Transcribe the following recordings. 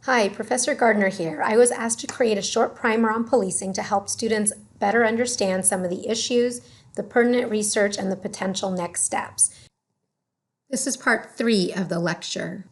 Hi, Professor Gardiner here. I was asked to create a short primer on policing to help students better understand some of the issues, the pertinent research, and the potential next steps. This is part 3 of the lecture.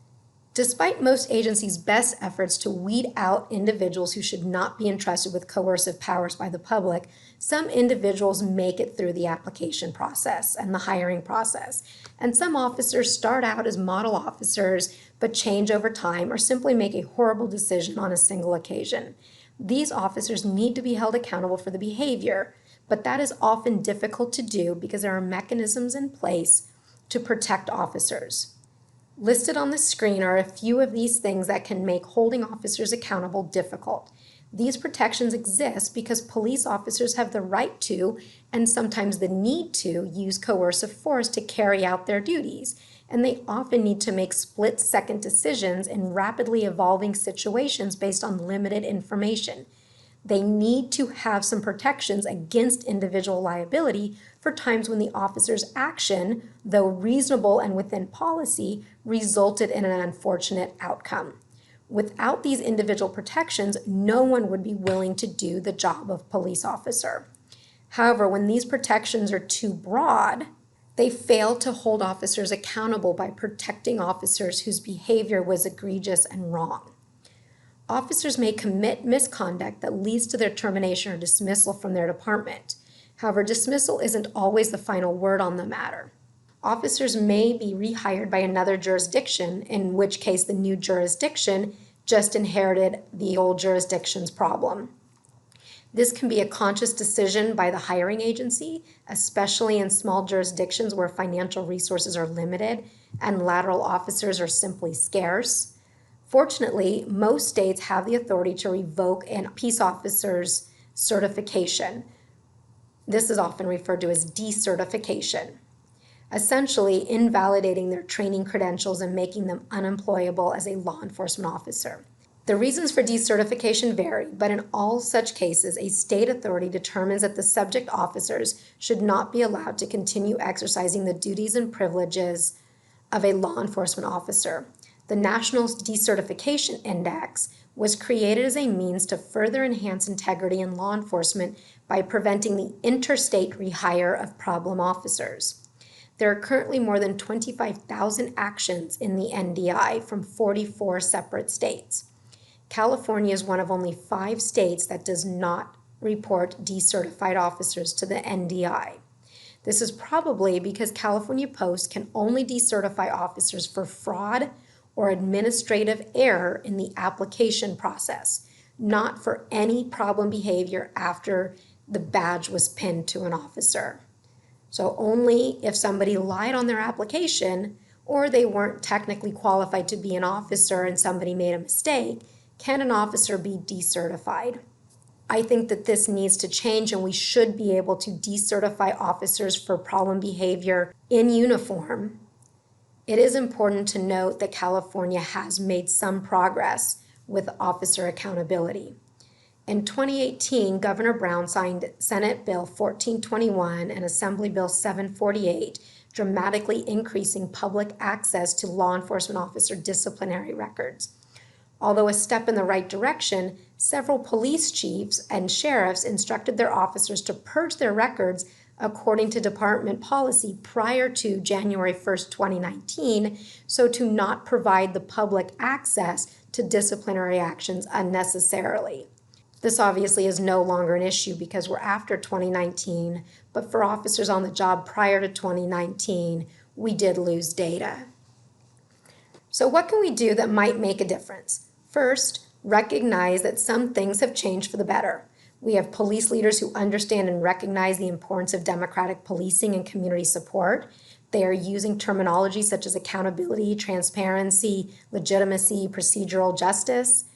Despite most agencies' best efforts to weed out individuals who should not be entrusted with coercive powers by the public, some individuals make it through the application process and the hiring process. And some officers start out as model officers but change over time or simply make a horrible decision on a single occasion. These officers need to be held accountable for the behavior, but that is often difficult to do because there are mechanisms in place to protect officers. Listed on the screen are a few of these things that can make holding officers accountable difficult. These protections exist because police officers have the right to, and sometimes the need to, use coercive force to carry out their duties, and they often need to make split-second decisions in rapidly evolving situations based on limited information. They need to have some protections against individual liability for times when the officer's action, though reasonable and within policy, resulted in an unfortunate outcome. Without these individual protections, no one would be willing to do the job of police officer. However, when these protections are too broad, they fail to hold officers accountable by protecting officers whose behavior was egregious and wrong. Officers may commit misconduct that leads to their termination or dismissal from their department. However, dismissal isn't always the final word on the matter. Officers may be rehired by another jurisdiction, in which case the new jurisdiction just inherited the old jurisdiction's problem. This can be a conscious decision by the hiring agency, especially in small jurisdictions where financial resources are limited and lateral officers are simply scarce. Fortunately, most states have the authority to revoke a peace officer's certification. This is often referred to as decertification, essentially invalidating their training credentials and making them unemployable as a law enforcement officer. The reasons for decertification vary, but in all such cases, a state authority determines that the subject officers should not be allowed to continue exercising the duties and privileges of a law enforcement officer. The National Decertification Index was created as a means to further enhance integrity in law enforcement by preventing the interstate rehire of problem officers. There are currently more than 25,000 actions in the NDI from 44 separate states. California is one of only 5 states that does not report decertified officers to the NDI. This is probably because California Post can only decertify officers for fraud or administrative error in the application process, not for any problem behavior after the badge was pinned to an officer. So only if somebody lied on their application or they weren't technically qualified to be an officer and somebody made a mistake, can an officer be decertified. I think that this needs to change, and we should be able to decertify officers for problem behavior in uniform. It is important to note that California has made some progress with officer accountability. In 2018, Governor Brown signed Senate Bill 1421 and Assembly Bill 748, dramatically increasing public access to law enforcement officer disciplinary records. Although a step in the right direction, several police chiefs and sheriffs instructed their officers to purge their records according to department policy prior to January 1st, 2019, so to not provide the public access to disciplinary actions unnecessarily. This obviously is no longer an issue because we're after 2019, but for officers on the job prior to 2019, we did lose data. So what can we do that might make a difference? First, recognize that some things have changed for the better. We have police leaders who understand and recognize the importance of democratic policing and community support. They are using terminology such as accountability, transparency, legitimacy, procedural justice.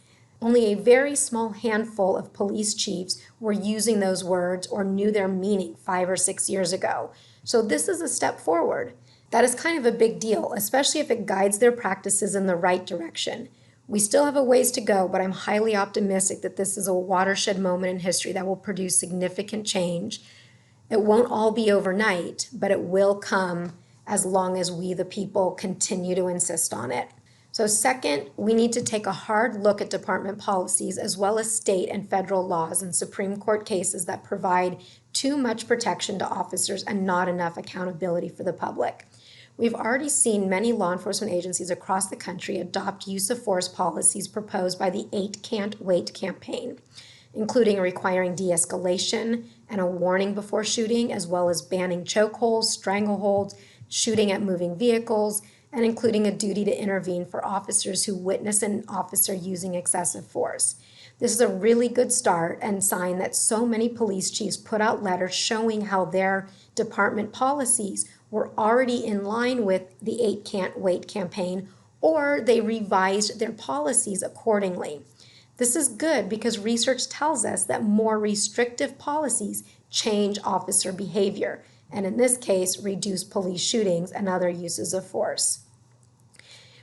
Only a very small handful of police chiefs were using those words or knew their meaning 5 or 6 years ago. So this is a step forward. That is kind of a big deal, especially if it guides their practices in the right direction. We still have a ways to go, but I'm highly optimistic that this is a watershed moment in history that will produce significant change. It won't all be overnight, but it will come as long as we, the people, continue to insist on it. So second, we need to take a hard look at department policies as well as state and federal laws and Supreme Court cases that provide too much protection to officers and not enough accountability for the public. We've already seen many law enforcement agencies across the country adopt use of force policies proposed by the 8 Can't Wait campaign, including requiring de-escalation and a warning before shooting, as well as banning chokeholds, strangleholds, shooting at moving vehicles, and including a duty to intervene for officers who witness an officer using excessive force. This is a really good start and sign that so many police chiefs put out letters showing how their department policies were already in line with the 8 Can't Wait campaign, or they revised their policies accordingly. This is good because research tells us that more restrictive policies change officer behavior, and in this case, reduce police shootings and other uses of force.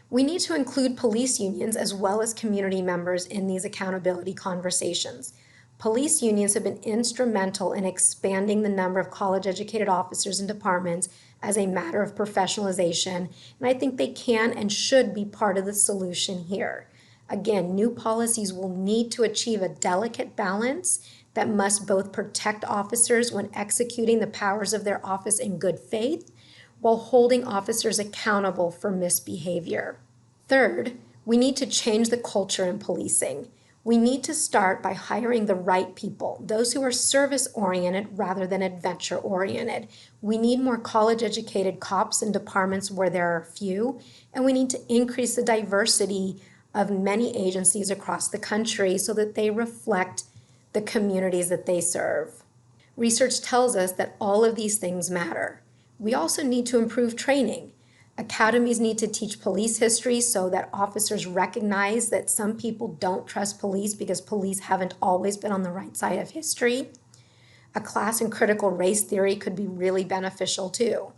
We need to include police unions as well as community members in these accountability conversations. Police unions have been instrumental in expanding the number of college-educated officers in departments as a matter of professionalization, and I think they can and should be part of the solution here. Again, new policies will need to achieve a delicate balance that must both protect officers when executing the powers of their office in good faith, while holding officers accountable for misbehavior. Third, we need to change the culture in policing. We need to start by hiring the right people, those who are service-oriented rather than adventure-oriented. We need more college-educated cops in departments where there are few, and we need to increase the diversity of many agencies across the country so that they reflect the communities that they serve. Research tells us that all of these things matter. We also need to improve training. Academies need to teach police history so that officers recognize that some people don't trust police because police haven't always been on the right side of history. A class in critical race theory could be really beneficial too.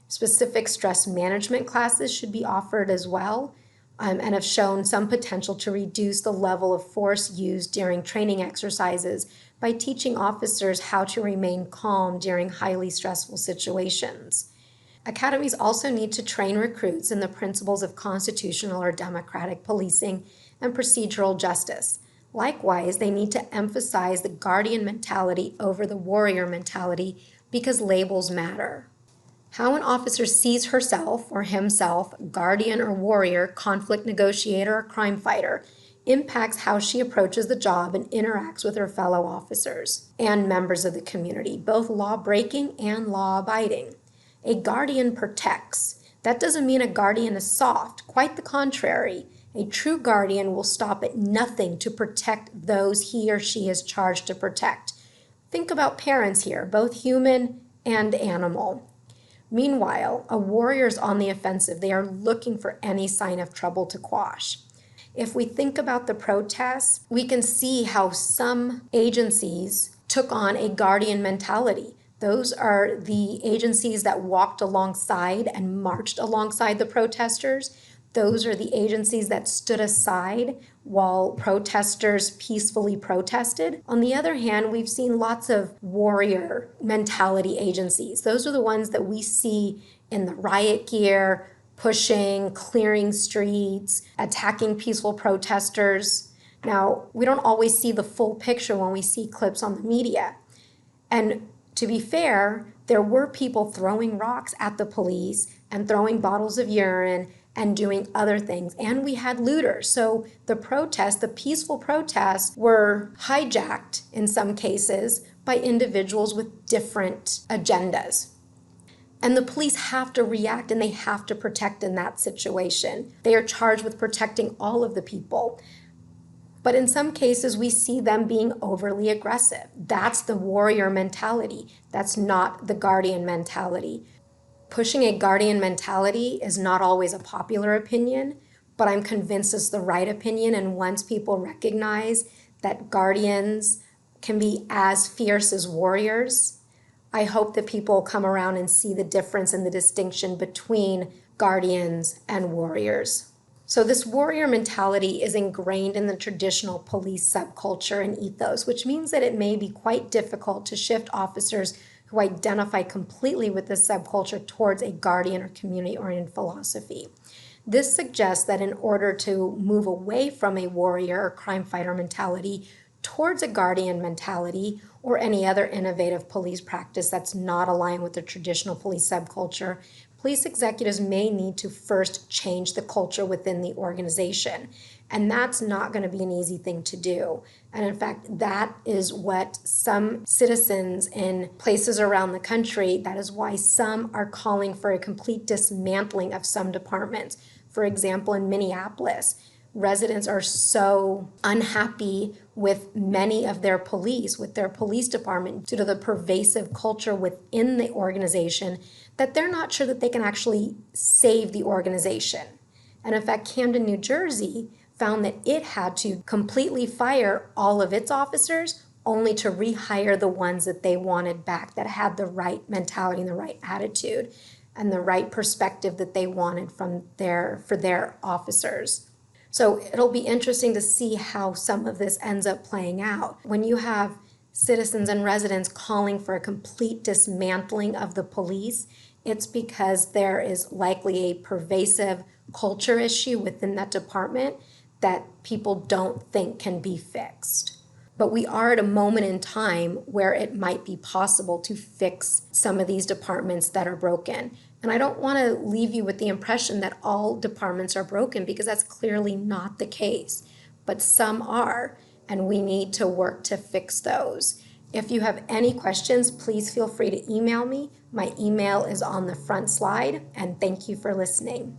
Specific stress management classes should be offered as well, and have shown some potential to reduce the level of force used during training exercises by teaching officers how to remain calm during highly stressful situations. Academies also need to train recruits in the principles of constitutional or democratic policing and procedural justice. Likewise, they need to emphasize the guardian mentality over the warrior mentality because labels matter. How an officer sees herself or himself, guardian or warrior, conflict negotiator or crime fighter, impacts how she approaches the job and interacts with her fellow officers and members of the community, both law-breaking and law-abiding. A guardian protects. That doesn't mean a guardian is soft. Quite the contrary. A true guardian will stop at nothing to protect those he or she is charged to protect. Think about parents here, both human and animal. Meanwhile, a warrior is on the offensive. They are looking for any sign of trouble to quash. If we think about the protests, we can see how some agencies took on a guardian mentality. Those are the agencies that walked alongside and marched alongside the protesters. Those are the agencies that stood aside while protesters peacefully protested. On the other hand, we've seen lots of warrior mentality agencies. Those are the ones that we see in the riot gear, pushing, clearing streets, attacking peaceful protesters. Now, we don't always see the full picture when we see clips on the media. And to be fair, there were people throwing rocks at the police and throwing bottles of urine and doing other things. And we had looters. So the protests, the peaceful protests, were hijacked in some cases by individuals with different agendas. And the police have to react and they have to protect in that situation. They are charged with protecting all of the people. But in some cases, we see them being overly aggressive. That's the warrior mentality. That's not the guardian mentality. Pushing a guardian mentality is not always a popular opinion, but I'm convinced it's the right opinion. And once people recognize that guardians can be as fierce as warriors, I hope that people come around and see the difference and the distinction between guardians and warriors. So this warrior mentality is ingrained in the traditional police subculture and ethos, which means that it may be quite difficult to shift officers who identify completely with this subculture towards a guardian or community-oriented philosophy. This suggests that in order to move away from a warrior or crime fighter mentality towards a guardian mentality or any other innovative police practice that's not aligned with the traditional police subculture, police executives may need to first change the culture within the organization. And that's not going to be an easy thing to do. And in fact, that is what some citizens in places around the country, that is why some are calling for a complete dismantling of some departments. For example, in Minneapolis, residents are so unhappy with many of their police, with their police department, due to the pervasive culture within the organization, that they're not sure that they can actually save the organization. And in fact, Camden, New Jersey found that it had to completely fire all of its officers only to rehire the ones that they wanted back, that had the right mentality and the right attitude and the right perspective that they wanted for their officers. So it'll be interesting to see how some of this ends up playing out. When you have citizens and residents calling for a complete dismantling of the police, it's because there is likely a pervasive culture issue within that department that people don't think can be fixed. But we are at a moment in time where it might be possible to fix some of these departments that are broken. And I don't want to leave you with the impression that all departments are broken, because that's clearly not the case. But some are, and we need to work to fix those. If you have any questions, please feel free to email me. My email is on the front slide, and thank you for listening.